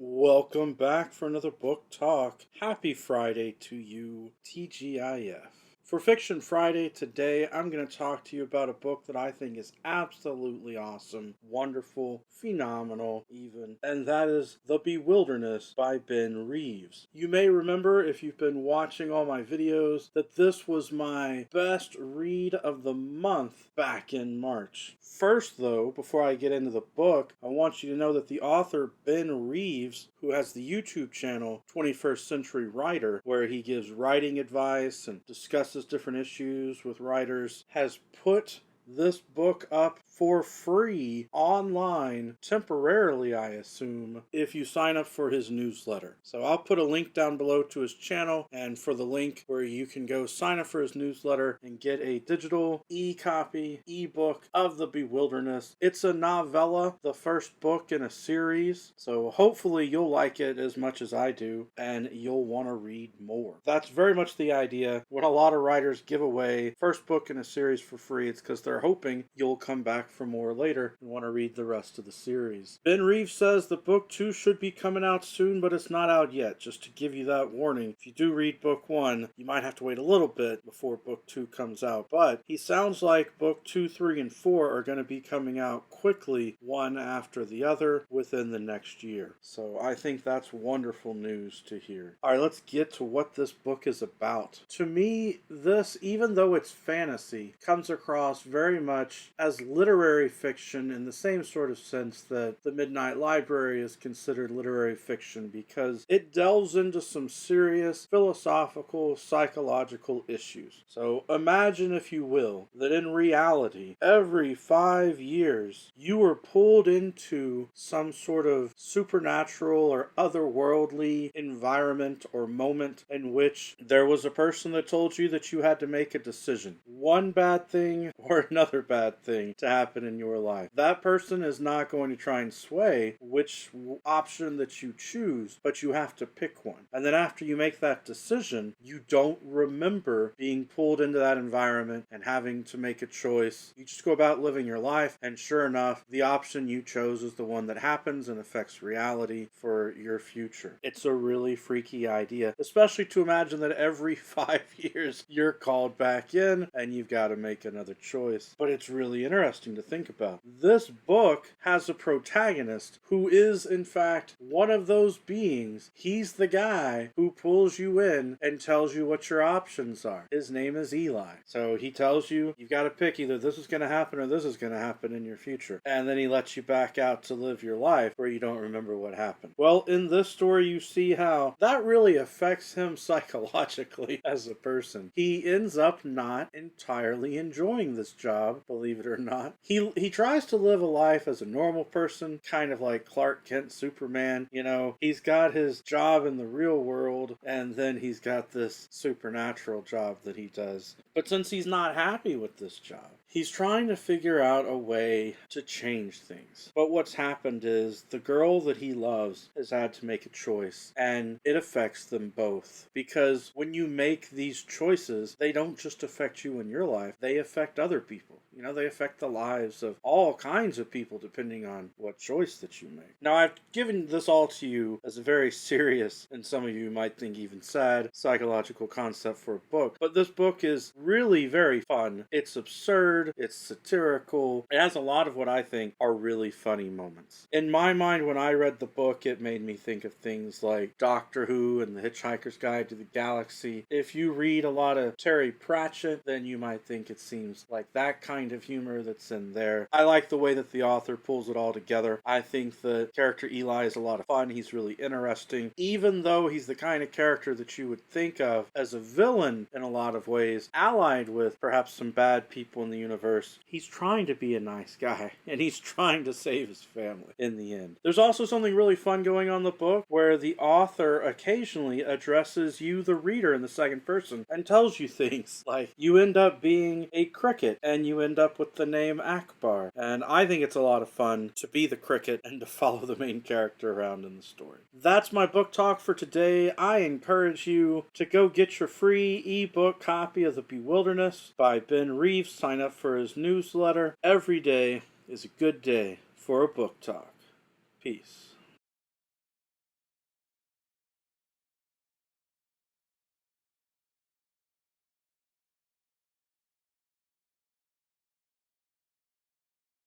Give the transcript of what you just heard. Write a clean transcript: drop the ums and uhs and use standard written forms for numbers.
Welcome back for another book talk. Happy Friday to you, TGIF. For Fiction Friday today, I'm going to talk to you about a book that I think is absolutely awesome, wonderful, phenomenal even, and that is The Bewilderness by Ben Reeves. You may remember, if you've been watching all my videos, that this was my best read of the month back in March. First though, before I get into the book, I want you to know that the author Ben Reeves, who has the YouTube channel 21st Century Writer, where he gives writing advice and discusses different issues with writers, has put this book up for free online, temporarily I assume, if you sign up for his newsletter. So I'll put a link down below to his channel and for the link where you can go sign up for his newsletter and get a digital e-copy, e-book of The Bewilderness. It's a novella, the first book in a series, so hopefully you'll like it as much as I do and you'll want to read more. That's very much the idea. When a lot of writers give away first book in a series for free, it's because they're hoping you'll come back for more later and want to read the rest of the series. Ben Reeves says that book 2 should be coming out soon, but it's not out yet, just to give you that warning. If you do read book 1, you might have to wait a little bit before book 2 comes out, but he sounds like book 2, 3, and 4 are going to be coming out quickly, one after the other, within the next year. So I think that's wonderful news to hear. Alright, let's get to what this book is about. To me, this, even though it's fantasy, comes across very much as literary fiction in the same sort of sense that The Midnight Library is considered literary fiction, because it delves into some serious philosophical, psychological issues. So imagine, if you will, that in reality, every 5 years, you were pulled into some sort of supernatural or otherworldly environment or moment in which there was a person that told you that you had to make a decision. One bad thing or another bad thing to happen in your life. That person is not going to try and sway which option that you choose, but you have to pick one. And then after you make that decision, you don't remember being pulled into that environment and having to make a choice. You just go about living your life, and sure enough, the option you chose is the one that happens and affects reality for your future. It's a really freaky idea, especially to imagine that every 5 years you're called back in and you've got to make another choice. But it's really interesting to think about. This book has a protagonist who is, in fact, one of those beings. He's the guy who pulls you in and tells you what your options are. His name is Eli. So he tells you, you've got to pick either this is going to happen or this is going to happen in your future. And then he lets you back out to live your life where you don't remember what happened. Well, in this story, you see how that really affects him psychologically as a person. He ends up not entirely enjoying this job, believe it or not. He tries to live a life as a normal person, kind of like Clark Kent, Superman. You know, he's got his job in the real world, and then he's got this supernatural job that he does. But since he's not happy with this job, he's trying to figure out a way to change things. But what's happened is the girl that he loves has had to make a choice, and it affects them both. Because when you make these choices, they don't just affect you in your life, they affect other people. You know, they affect the lives of all kinds of people depending on what choice that you make. Now, I've given this all to you as a very serious, and some of you might think even sad, psychological concept for a book. But this book is really very fun. It's absurd. It's satirical. It has a lot of what I think are really funny moments. In my mind, when I read the book, it made me think of things like Doctor Who and The Hitchhiker's Guide to the Galaxy. If you read a lot of Terry Pratchett, then you might think it seems like that kind of humor that's in there. I like the way that the author pulls it all together. I think the character Eli is a lot of fun. He's really interesting. Even though he's the kind of character that you would think of as a villain in a lot of ways, allied with perhaps some bad people in the universe, he's trying to be a nice guy, and he's trying to save his family in the end. There's also something really fun going on in the book where the author occasionally addresses you, the reader, in the second person and tells you things like you end up being a cricket and you end up with the name Akbar. And I think it's a lot of fun to be the cricket and to follow the main character around in the story. That's my book talk for today. I encourage you to go get your free ebook copy of The Bewilderness by Ben Reeves. Sign up for his newsletter. Every day is a good day for a book talk. Peace.